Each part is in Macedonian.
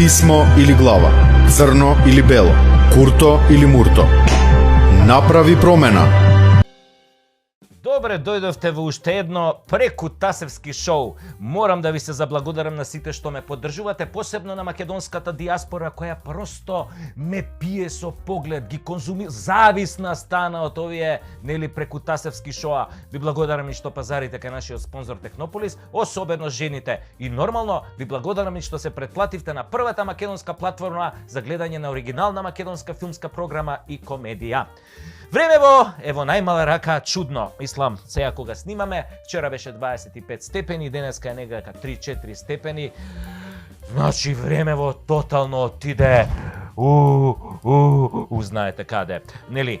Писмо или глава, црно или бело, курто или мурто. Направи промена. Добре, дојдовте во уште едно прекутасевски шоу. Морам да ви се заблагодарам на сите што ме поддржувате, посебно на македонската диаспора која просто ме пие со поглед, ги конзумира, зависна стана од овие прекутасевски шоа. Ви благодарам и што пазарите кај нашиот спонзор Технополис, особено жените. И нормално ви благодарам и што се претплативте на првата македонска платформа за гледање на оригинална македонска филмска програма и комедија. Времево е во најмала рака чудно. Мислам, сега кога снимаме, вчера беше 25 степени, денеска е некака 3-4 степени. Значи времево тотално отиде. Знаете каде, нели?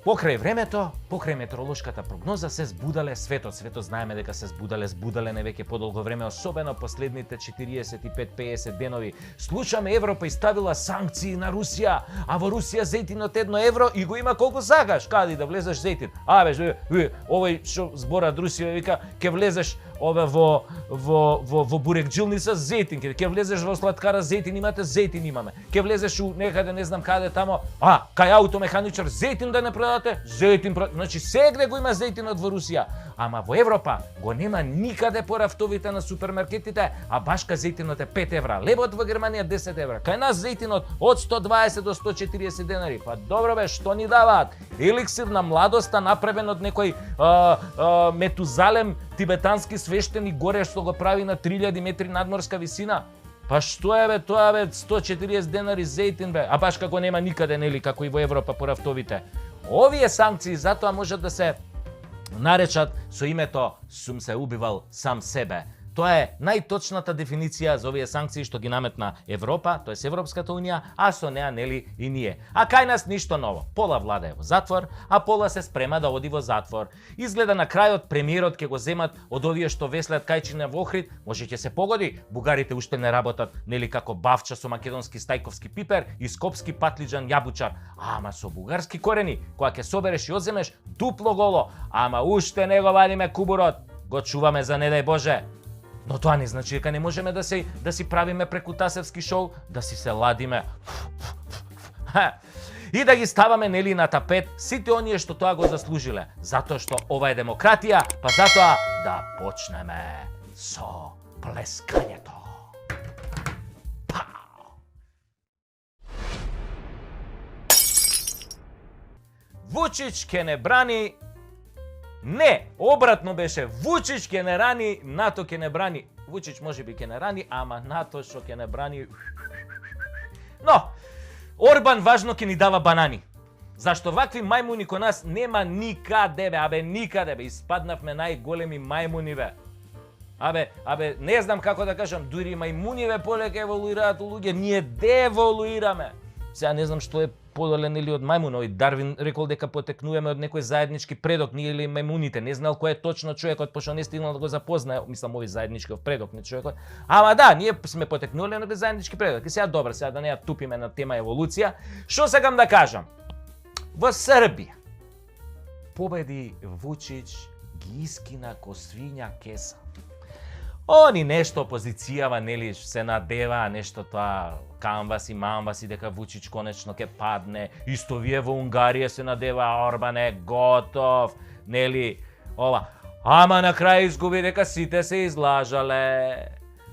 Покрај времето, покрај метеоролошката прогноза се збудале светот. Светот знаеме дека се збудале не веќе подолго време, особено последните 45-50 денови. Слушаме Европа изставила санкции на Русија, а во Русија зејтинот 1 евро и го има колку сакаш. Каде да влезеш зејтин? Овој што збора од Русија вика, ќе влезеш во бурекджилница зејтин, ќе влезеш во сладкара зејтин имате, зејтин имаме. Ќе влезеш у некаде не знам каде тамо, кај аутомеханичар зејтин да не продадете, зејтин продадете. Значи сегде го има зејтинот во Русија, ама во Европа го нема никаде по рафтовите на супермаркетите, а башка зејтинот е 5 евра, лебот во Германија 10 евра. Кај нас зејтинот од 120 до 140 денари. Па добро бе, што ни даваат? Еликсир на младоста направен од некој Метузалем тибетански свештеник горе што го прави на 3000 метри надморска висина. Па што е бе тоа бе, 140 денари зејтин бе, а баш како нема никаде, нели, како и во Европа по рафтовите. Овие санкции затоа можат да се наречат со името "сум се убивал сам себе". Тоа е најточната дефиниција за овие санкции што ги наметна Европа, тоест Европската унија, а со неа нели и ние. А кај нас ништо ново. Пола влада е во затвор, а пола се спрема да оди во затвор. Изгледа на крајот премиерот ќе го земат од овие што веслат кајчине во Охрид, може ќе се погоди. Бугарите уште не работат, нели, како бавча со македонски стајковски пипер и скопски патлиџан јабучар, ама со бугарски корени, кога ќе собереш и одземеш дупло голо, ама уште не го вадиме кубурот, го чуваме за не дај Боже. Но тоа не значи дека не можеме да си правиме прекутасевски шоу, да си се ладиме. И да ги ставаме нели на тапет сите оние што тоа го заслужиле, затоа што ова е демократија, па затоа да почнеме со плескањето. Вучич ке не брани. Не, обратно беше. Вучич ке не рани, НАТО ке не брани. Вучич можеби ке не рани, ама НАТО што ке не брани. Но, Орбан важно ке ни дава банани. Зашто вакви мајмуни ко нас нема никаде бе, никаде бе. Испаднавме најголеми мајмуни бе. Не знам како да кажам, дури мајмуниве полека еволуираат у луѓе, ние деволуираме. Сега не знам што е подолен или од мајмунови. Дарвин рекол дека потекнуваме од некој заеднички предок, ние или мајмуните. Не знал кој е точно човекот, пошто не стигнал да го запознае, мислам, овој заедничкиот предок, не човекот. Ама да, ние сме потекнули на заеднички предок. И сега добро, сега да не ја тупиме на тема еволуција. Што сакам да кажам? Во Србија победи Вучич, ги искина ко свиња кеса. Они нешто опозицијава, нели, се надева, нешто тоа, камваси, мамваси, дека Вучич конечно ќе падне. Исто вие во Унгарија се надева, Орбан е готов, нели, ова. Ама на крај изгуби дека сите се излажале.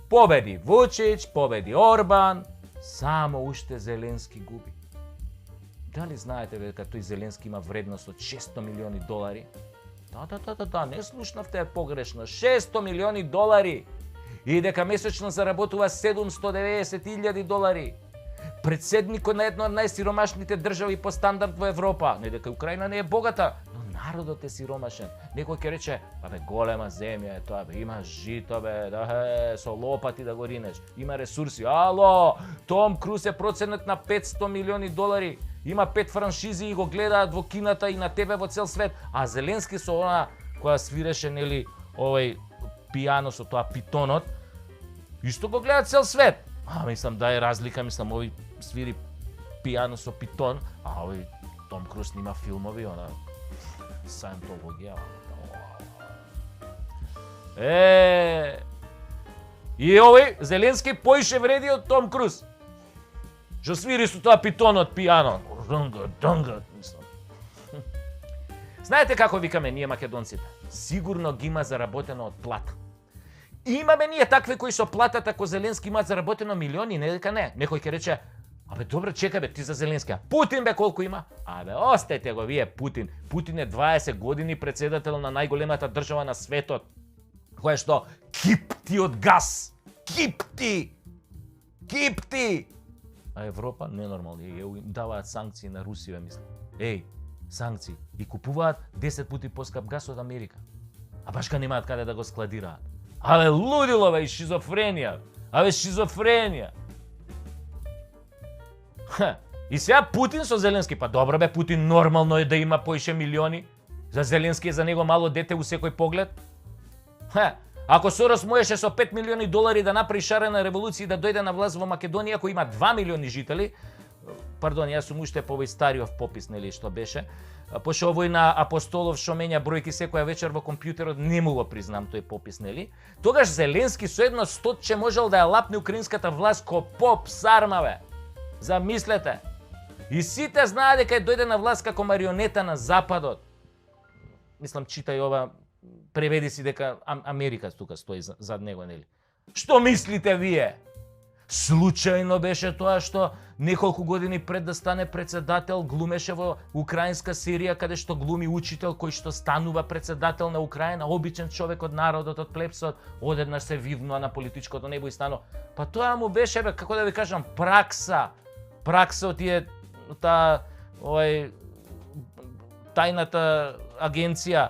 Победи Вучич, победи Орбан, само уште Зеленски губи. Дали знаете дека тој Зеленски има вредност од 600 милиони долари? Да, не слушнавте погрешно. 600 милиони долари. И дека месечно заработува 790.000 долари. Председникот на една од најсиромашните држави по стандард во Европа. Не дека Украина не е богата, но народот е сиромашен. Некој ќе рече, голема земја е тоа, има жито со лопати да го ринеш, има ресурси. Ало, Том Круз е проценет на 500 милиони долари. Има 5 франшизи и го гледаат во кината и на тебе во цел свет. А Зеленски со она која свиреше, нели, овој пијано со тоа питонот, исто го гледаат цел свет. Мислам да е разлика, мислам овој свири пијано со питон, а овој Том Круз снима филмови, она сајентологија. И овој Зеленски поише вреди од Том Круз. Што свири со тоа питонот пијано. Донга, мислам. Знаете како викаме ние македонците? Сигурно ги има заработено од плата. Имаме ние такви кои со платата ко Зеленски имаат заработено милиони, не дека не. Некој ќе рече, абе добре, чекај бе, ти за Зеленски. Путин бе колку има? Абе, остајте го вие Путин. Путин е 20 години председател на најголемата држава на светот, која што кипти од газ. Кипти! А Европа ненормално, им даваат санкции на Русија, мислам. Санкции. И купуваат 10 пати поскап газ од Америка. А баш ка немаат каде да го складираат. Абе лудило бе, и шизофренија. И сега Путин со Зеленски, па добро бе, Путин нормално е да има поише милиони. За Зеленски е за него мало дете у секој поглед. Ако Сорос можеше со 5 милиони долари да направи шарена револуција и да дојде на власт во Македонија, кој има 2 милиони жители, пардон, јас сум уште по овој стариот попис, нели, што беше, пошто овој на Апостолов што менја бројки секоја вечер во компјутерот, не му го признам тој попис, нели? Тогаш Зеленски со едно стотче можел да ја лапне украинската власт ко поп сармаве. Замислете. И сите знаат дека дојде на власт како марионета на Западот. Мислам, читај ова, преведи си дека Америка тука стои зад него, нели? Што мислите вие? Случајно беше тоа што неколку години пред да стане председател глумеше во украинска серија каде што глуми учител кој што станува председател на Украина, обичен човек од народот, од плебсот, одеднаш се вивнува на политичкото небо и станува. Па тоа му беше, бе, како да ви кажам, пракса од тие тајната агенција.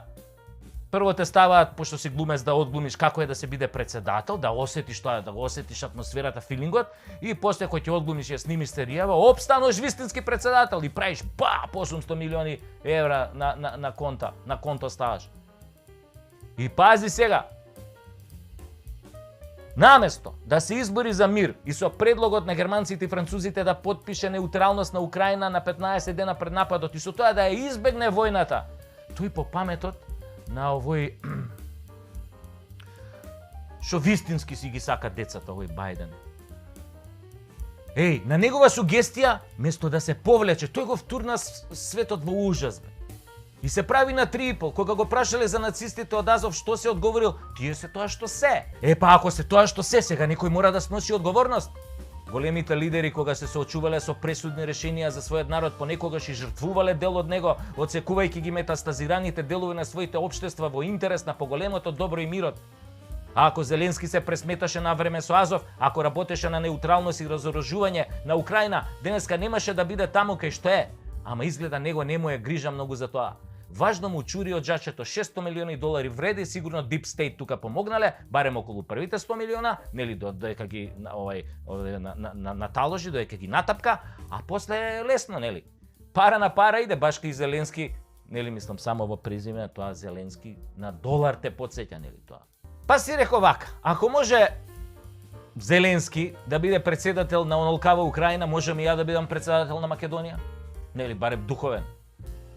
Прво те ставаат, пошто си глумец, да одглумиш како е да се биде председател, да осетиш тоа, да го осетиш атмосферата, филингот, и после кој ќе одглумиш ја снимиш серијава, стануваш вистински председател и правиш по 800 милиони евра на конто ставаш. И пази сега, наместо да се избори за мир и со предлогот на германците и французите да потпише неутралност на Украина на 15 дена пред нападот и со тоа да ја избегне војната, тој по паметот на овој што вистински си ги сака децата, овој Бајден. На негова сугестија, место да се повлече, тој го втурна светот во ужас, бе. И се прави на 3,5. Кога го прашале за нацистите од Азов, што се одговорил? Тие се тоа што се. Па ако се тоа што се, сега некој мора да сноси одговорност. Големите лидери кога се соочувале со пресудни решенија за својот народ, понекогаш и жртвувале дел од него, одсекувајќи ги метастазираните делови на своите општества во интерес на поголемото добро и мирот. А ако Зеленски се пресметаше на време со Азов, ако работеше на неутралност и разоружување на Украина, денеска немаше да биде таму кај што е. Ама изгледа него не му е грижа многу за тоа. Важно му чури од джачето 600 милиони долари вреди, сигурно Deep State тука помогнале, барем околу првите 100 милиона, нели доека ги наталожи, доека ги натапка, а после е лесно, нели? Пара на пара иде, баш кај Зеленски, нели, мислам само во презиме, тоа Зеленски на долар те потсеќа, нели тоа. Па си реков вака, ако може Зеленски да биде председател на онолкава Украина, можам и ја да бидам председател на Македонија? Нели, барем духовен.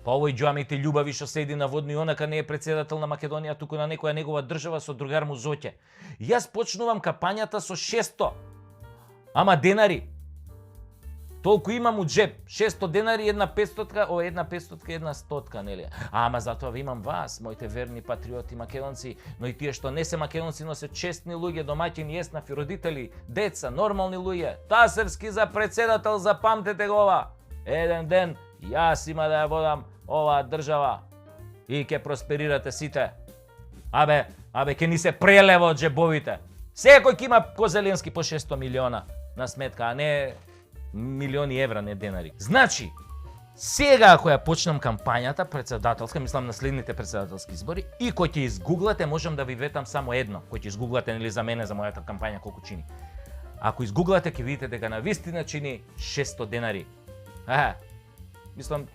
Па овој џамите љубави што седи на водно и онака не е председател на Македонија, туку на некоја негова држава со другар му Зоќе. Јас почнувам капањата со 600. Ама денари. Толку имам у джеб. 600 денари, една 500-ка, една 500-ка, една 100-ка, нели? Ама затоа ви имам вас, моите верни патриоти македонци, но и тие што не се македонци, но се честни луѓе, домаќини, еснафи, родители, деца, нормални луѓе. Тасевски за председател, запамтете го ова. Еден ден јас има да ја водам оваа држава и ќе просперирате сите. Абе, ќе ни се прелева од джебовите. Секој ќе има ко Зеленски по 600 милиона на сметка, а не милиони евра, не денари. Значи, сега ако ја почнам кампањата председателска, мислам на следните председателски избори, и кој ќе изгуглате, можам да ви ветам само едно, кој ќе изгуглате нели за мене, за мојата кампања колку чини. Ако изгуглате, ќе видите дека на вистина чини 600 денари. Мислам,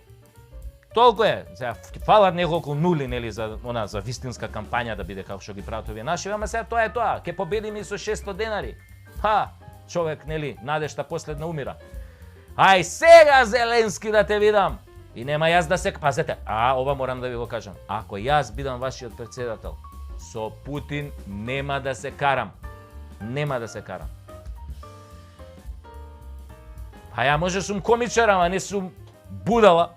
толку е. Сега фалат неколку нули, нели, за вистинска кампања да биде како што ги прават овие наши, ама сега тоа е тоа. Ќе победиме со 600 денари. Човек, нели, надежта последна умира. Ај сега Зеленски да те видам. И нема јас да се... Пазете, ова морам да ви го кажам. Ако јас бидам вашиот председател, со Путин нема да се карам. Нема да се карам. А ја може сум комичар, ама не сум будала.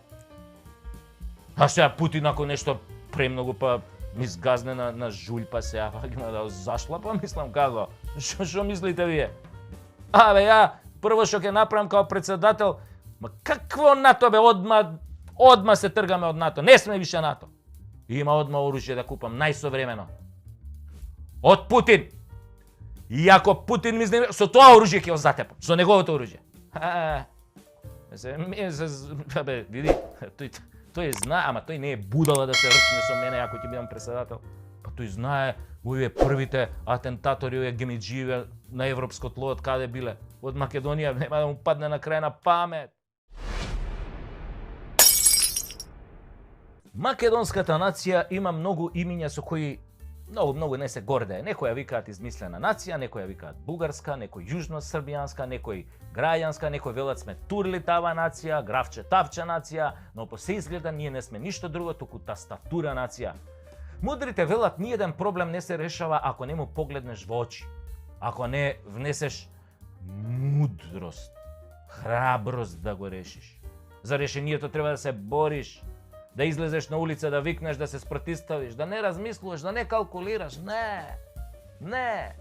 А сега Путин ако нешто премногу па ми сгазне на жулј, па сега има да зашла, па мислам како. Што мислите вие? Абе ја прво што ќе направам као председател, ма какво НАТО бе, одма се тргаме од НАТО. Не сме више НАТО. Има одма оружје да купам најсовремено. Од Путин. И ако Путин ми знае, со тоа оружје ќе го затепам, со неговото оружје. Абе, види, тој знае, ама тој не е будала да се рчне со мене ако ќе бидам председател. Па тој знае, овие првите атентатори, овие гемиџиеве на европско тло од каде биле? Од Македонија, нема да му падне на крај на памет. Македонската нација има многу имиња со кои многу не се гордее. Некои ја викаат измислена нација, некои ја викаат бугарска, некои јужно-србијанска, некои граѓанска, некои велат сме турли тава нација, графче тавче нација, но по се изгледа ние не сме ништо друго туку тастатура нација. Мудрите велат ниеден проблем не се решава ако не му погледнеш во очи, ако не внесеш мудрост, храброст да го решиш. За решението треба да се бориш, да излезеш на улица, да викнеш, да се спротиставиш, да не размислуваш, да не калкулираш. Не.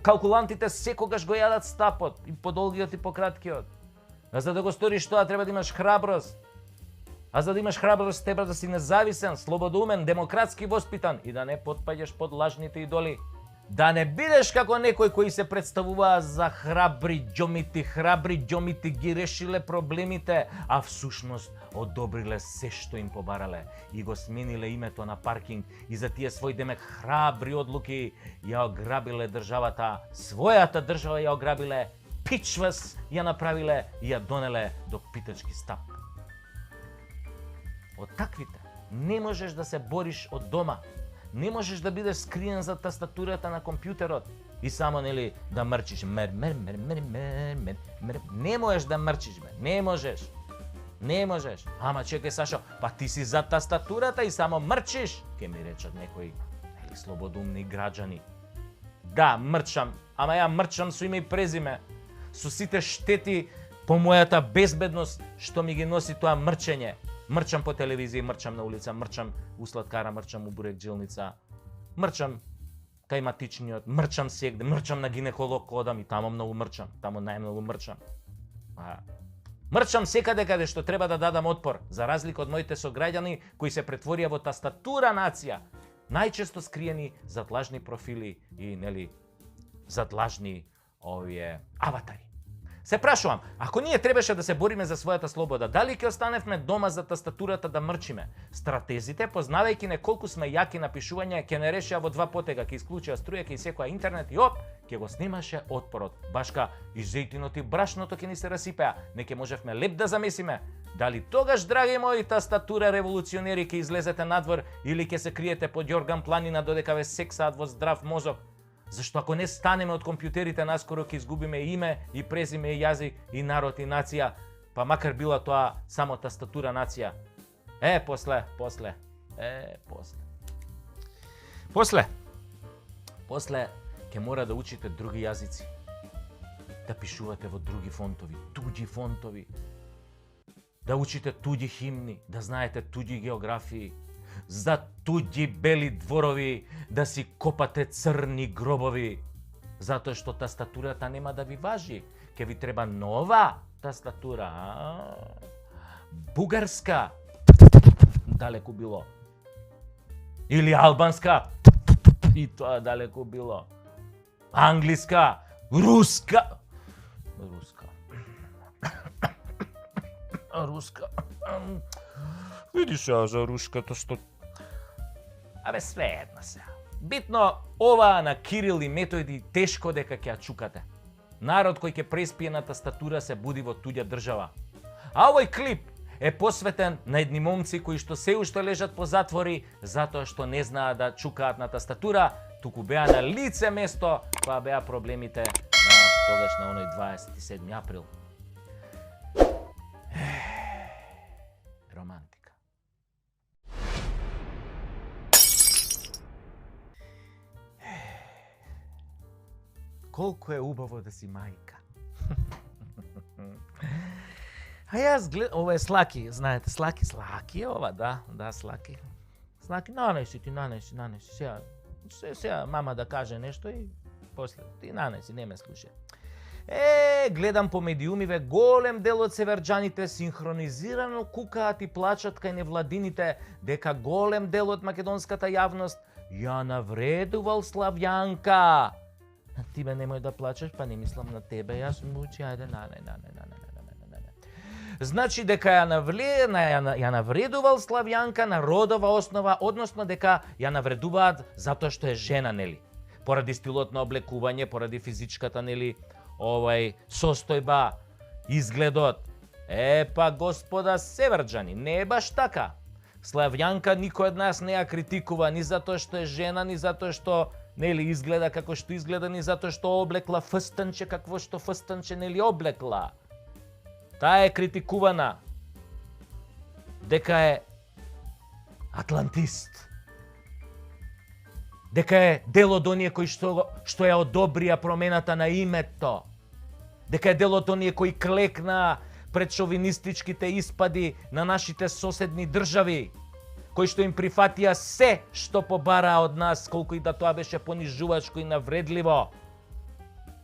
Калкулантите секогаш го јадат стапот, и по долгиот и по краткиот. А за да го сториш тоа треба да имаш храброст. А за да имаш храброст треба да си независен, слободумен, демократски воспитан и да не потпаѓаш под лажните идоли. Да не бидеш како некои кои се представуваа за храбри џомити ги решиле проблемите, а всушност одобриле се што им побарале и го смениле името на паркинг и за тие свој демек храбри одлуки ја ограбиле државата, својата држава ја ограбиле, пичвас ја направиле и ја донеле до питачки стап. Од таквите не можеш да се бориш од дома. Не можеш да бидеш скриен за тастатурата на компјутерот и само нели да мрчиш. Не можеш да мрчиш, бе. Не можеш. Ама чекај, Сашо, па ти си за тастатурата и само мрчиш, ке ми речат некои слободумни граѓани. Да, мрчам, ама ја мрчам со име и презиме, со сите штети по мојата безбедност што ми ги носи тоа мрчење. Мрчам по телевизија, мрчам на улица, мрчам у сладкара, мрчам у бурек джилница, мрчам кај матичниот, мрчам сегде, мрчам на гинеколог кодам и тамо многу мрчам, тамо најмногу мрчам. Мрчам секаде каде што треба да дадам отпор, за разлика од моите сограѓани кои се претворија во тастатура нација, најчесто скриени зад лажни профили и нели зад лажни овие аватари. Се прашувам, ако ние требаше да се бориме за својата слобода, дали ќе останевме дома за тастатурата да мрчиме? Стратезите, познавајќи не колку сме јаки на пишување, ќе не решија во два потега, ќе исклучија струја, ќе секоја интернет и ќе го снимаше отпорот. Башка и зејтинот и брашното ќе ни се расипеа, не ќе можевме леп да замесиме. Дали тогаш, драги мои тастатура револуционери, ќе излезете надвор или ќе се криете под Јорган Планина додека ве сексаат во здрав мозок? Зашто ако не станеме од компјутерите, наскоро ќе изгубиме име и презиме и јазик и народ и нација, па макар била тоа само тастатура нација. После ќе мора да учите други јазици, да пишувате во други фонтови, туѓи фонтови, да учите туѓи химни, да знаете туѓи географии, за туѓи бели дворови, да си копате црни гробови, затоа што тастатурата нема да ви важи, ќе ви треба нова тастатура, бугарска, далеку било, или албанска, и тоа далеку било, англиска, руска. Видиш ја за руската што... Абе, све една сега. Битно, ова на Кирил и Методи тешко дека ќе ја чукате. Народ кој ќе преспие на тастатура се буди во туѓа држава. А овој клип е посветен на едни момци кои што се уште лежат по затвори затоа што не знаат да чукаат на тастатура, туку беа на лице место, па беа проблемите на тогаш на оној 27 април. Романтика. колко е убаво да си мајка. А јас гледам, ова е Слаки, знаете, Слаки е ова, да, Слаки. Слаки, нанеси, сега мама да каже нешто и после ти нанеси, не ме слушај. Гледам по медиумиве, голем дел од северџаните синхронизирано кукаат и плачат кај невладините дека голем дел од македонската јавност ја навредувал Славјанка. Ти бе немој да плачеш, па не мислам на тебе, јас мучи, ајде, Значи дека ја навредувал Славјанка на родова основа, односно дека ја навредуваат затоа што е жена, нели? Поради стилот на облекување, поради физичката, нели, состојба, изгледот. Па господа северџани, не е баш така. Славјанка никој од нас не ја критикува ни затоа што е жена, ни затоа што нели изгледа како што изгледа, ни затоа што облекла фстанче какво што фстанче нели облекла. Таа е критикувана дека е атлантист. Дека е дел од оние кои што ја одобрија промената на името. Дека е дел од оние кои клекнаа пред шовинистичките испади на нашите соседни држави, кои што им прифатија се што побараа од нас, колку и да тоа беше понижувачко и навредливо.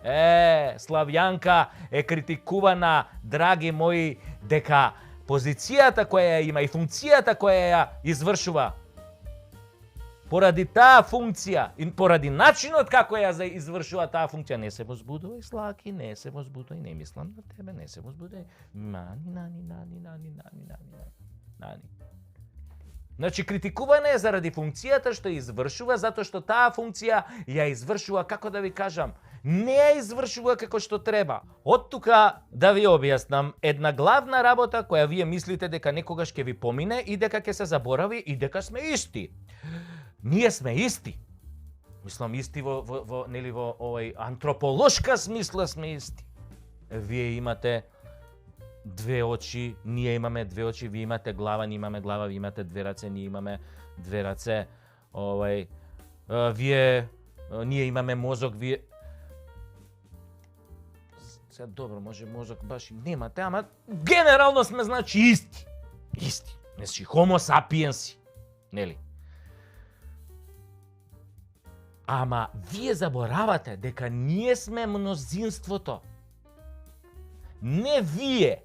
Славјанка е критикувана, драги мои, дека позицијата која ја има и функцијата која ја извршува, поради таа функција и поради начинот како ја извршува таа функција, не се возбудувај, Слаки, не се возбудувај, не мислам на тебе, не се возбудувај. Нани. Значи, критикувана е заради функцијата што ја извршува, затоа што таа функција ја извршува, како да ви кажам, не ја извршува како што треба. Од тука да ви објаснам една главна работа која вие мислите дека некогаш ќе ви помине и дека ќе се заборави и дека сме исти. Ние сме исти. Мислам исти во овој антрополошка смисла сме исти. Вие имате две очи, ние имаме две очи, вие имате глава, ние имаме глава, вие имате две раце, ние имаме две раце. Ние имаме мозок, вие... Сега добро, може мозок баш и немате, ама генерално сме значи исти. Исти. Значи homo sapiensi. Нели? Ама вие заборавате дека ние сме мнозинството. Не вие,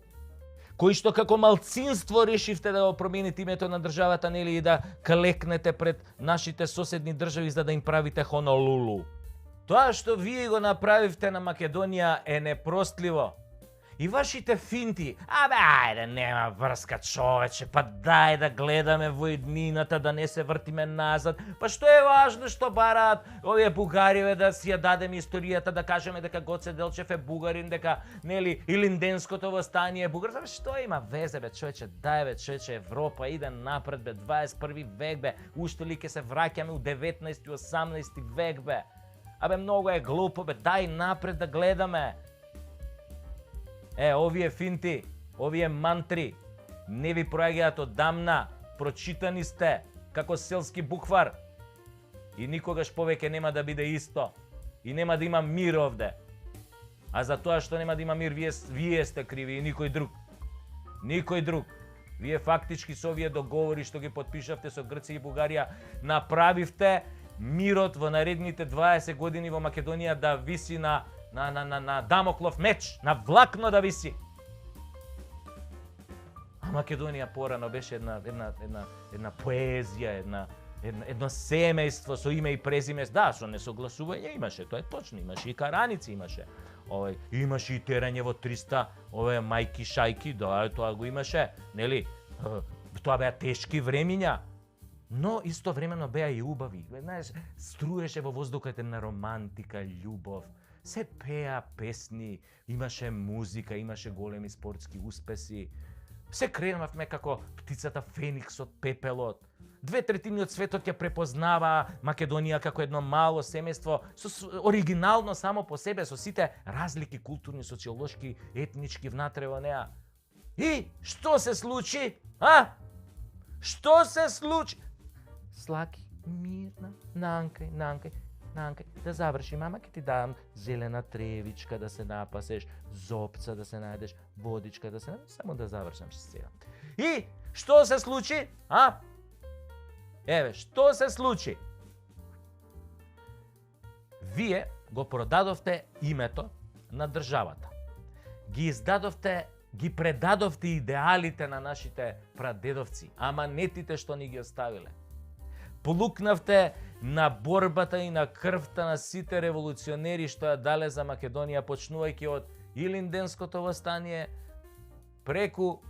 кои што како малцинство решивте да го промените името на државата, нели, и да клекнете пред нашите соседни држави за да им правите Хонолулу. Тоа што вие го направивте на Македонија е непростливо. И вашите финти, ајде, нема врска, човече, па дај да гледаме во иднината, да не се вртиме назад. Па што е важно што бараат овие бугариве, да си ја дадеме историјата, да кажеме дека Гоце Делчев е бугарин, дека, нели, Илинденското востание е бугар. Што има везе, бе, човече, дај, бе, човече, Европа иде напред, бе, 21 век, бе, уште ли ќе се враќаме у 19 и 18 век, бе. Многу е глупо, бе, дај напред да гледаме. Овие финти, овие мантри не ви проаѓаат одамна, прочитани сте како селски буквар и никогаш повеќе нема да биде исто и нема да има мир овде. А за тоа што нема да има мир, вие сте криви и никој друг. Никој друг. Вие фактички со овие договори што ги потпишавте со Грција и Бугарија, направивте мирот во наредните 20 години во Македонија да виси на Дамоклов меч, на влакно да виси. А Македонија порано беше една поезија, едно семејство со име и презиме. Да, со несогласување имаше, тоа е точно, имаше и караници, имаше и терање во 300 мајки шајки, да, тоа го имаше, нели? Тоа беа тешки времиња. Но истовремено беа и убави. Знаеш, струеше во воздухот една романтика, љубов. Се пеа песни, имаше музика, имаше големи спортски успеси. Се кренавме како птицата Феникс од пепелот. 2/3 од светот ќе препознава Македонија како едно мало семејство, оригинално само по себе, со сите разлики културни, социолошки, етнички внатре во неа. И што се случи? Што се случи? Слаки, мирна, нанкај. Нанка, да заврши, мама, ќе ти дам зелена тревичка да се напасеш, зопца да се најдеш, водичка да се најдеш, само да завршам сега. И што се случи? Еве, што се случи? Вие го продадовте името на државата. Ги издадовте, ги предадовте идеалите на нашите прадедовци, аманетите што ни ги оставиле. Плукнавте на борбата и на крвта на сите револуционери што ја дале за Македонија, почнувајќи од Илинденското востание, преку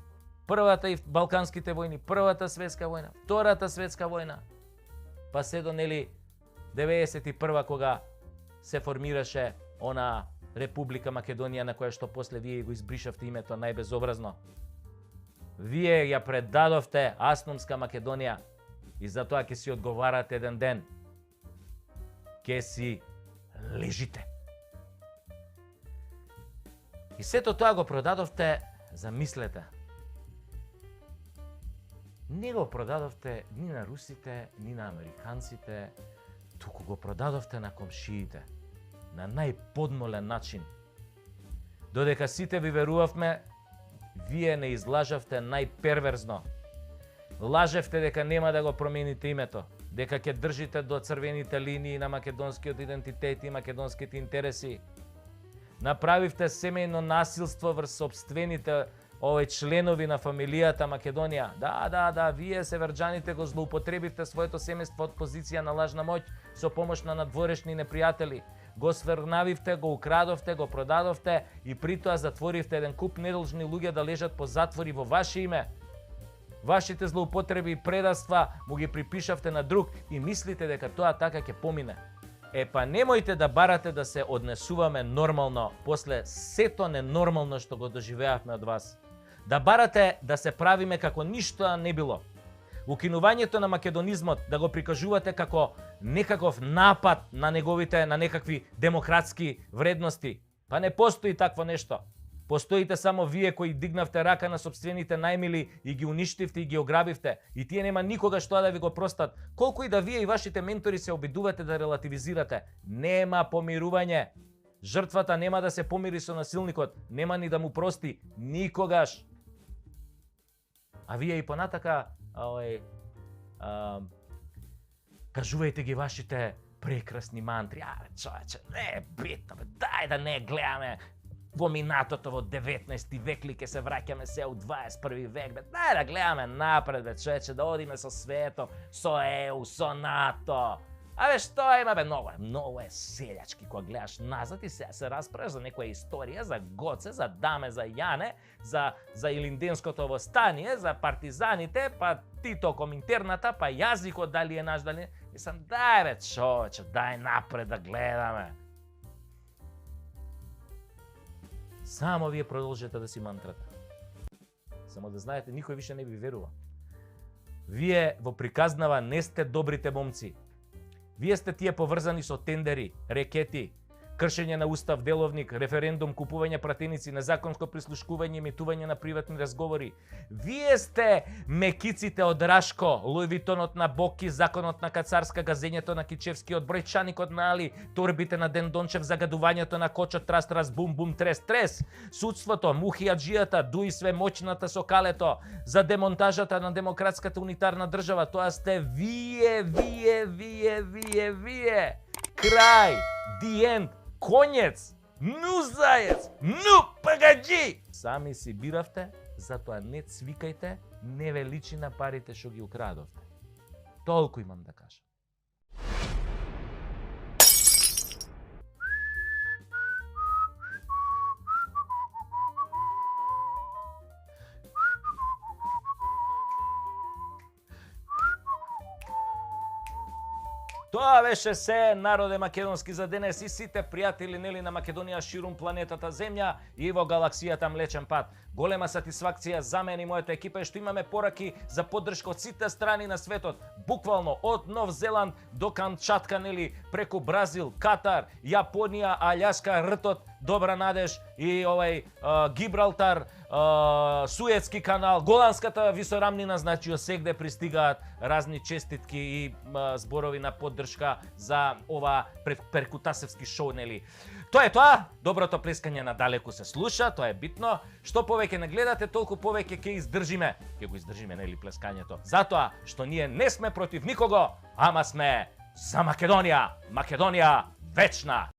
првата и Балканските војни, Првата светска војна, Втората светска војна, па се до 91 кога се формираше она Република Македонија на која што после вие го избришавте името најбезобразно. Вие ја предадовте Асномска Македонија и затоа ќе си одговарате еден ден. Ќе си лежите. И сето тоа го продадовте, замислете. Не го продадовте ни на русите, ни на американците, туку го продадовте на комшиите, на најподмолен начин. Додека сите ви верувавме, вие не излажавте најперверзно. Лажевте дека нема да го промените името, дека ќе држите до црвените линии на македонскиот идентитет и македонските интереси. Направивте семејно насилство врз сопствените членови на фамилијата Македонија. Да, вие северџаните го злоупотребивте своето семејство од позиција на лажна моќ со помош на надворешни непријатели. Го сврнавивте, го украдовте, го продадовте и притоа затворивте еден куп недолжни луѓе да лежат по затвори во ваше име. Вашите злоупотреби и предавства му ги припишавте на друг и мислите дека тоа така ќе помине. Па немојте да барате да се однесуваме нормално после сето ненормално што го доживеавме од вас. Да барате да се правиме како ништо не било. Укинувањето на македонизмот да го прикажувате како некаков напад на некакви демократски вредности. Па не постои такво нешто. Постоите само вие кои дигнавте рака на сопствените најмили и ги уништивте и ги ограбивте. И тие нема никогаш тоа да ви го простат. Колку и да вие и вашите ментори се обидувате да релативизирате. Нема помирување. Жртвата нема да се помири со насилникот. Нема ни да му прости. Никогаш. А вие и понатака кажувајте ги вашите прекрасни мантри. Човече, не е битно, дај да не гледаме во минатото во 19 век ли ке се враќаме се у 21 век, дај да гледаме напред, човече, да одиме со светот, со ЕУ, со НАТО. Што има, многу е селјачки кога гледаш назад и се расправаш за некоја историја, за Гоце, за Даме, за Јане, за Илинденското востание, за партизаните, па Тито Коминтерната, па јазикот дали е наш, дали не. Мислам, дај човече, дај напред да гледаме. Само вие продолжете да си мантрате. Само да знаете, никој више не ви верува. Вие во приказнава не сте добрите момци. Вие сте тие поврзани со тендери, рекети, кршење на устав, деловник, референдум, купување пратеници, незаконско прислушкување, емитување на приватни разговори. Вие сте мекиците од Рашко, Луивитонот на Боки, законот на Кацарска, газењето на Кичевскиот, бројчаникот на Али, торбите на Ден Дончев, загадувањето на Кочот, трас, бум, бум, трес, судството, мухијаджијата, дуи све моќната со калето, за демонтажата на демократската унитарна држава. Тоа сте вие. Крај, the end, конец, ну заец, ну пагаджи! Сами си биравте, затоа не цвикајте, не величи на парите што ги украдовте. Толку имам да кажам. Тоа беше се, народе македонски за денес и сите пријатели нели на Македонија ширум планетата Земја и во галаксијата Млечен пат. Голема сатисфакција за мене и мојата екипа е што имаме пораки за поддршка од сите страни на светот. Буквално од Нов Зеланд до Камчатка, нели, преку Бразил, Катар, Јапонија, Аљаска, Ртот, Добра Надеж и Гибралтар, Суетски канал, Голандската висорамнина, значи осегде пристигаат разни честитки и зборови на поддршка за ова перкутасевски шоу, нели. Тоа е тоа, доброто плескање надалеку се слуша, тоа е битно. Што повеќе не гледате, толку повеќе ќе издржиме. Ќе го издржиме, нели, плескањето. Затоа што ние не сме против никого, ама сме за Македонија. Македонија вечна.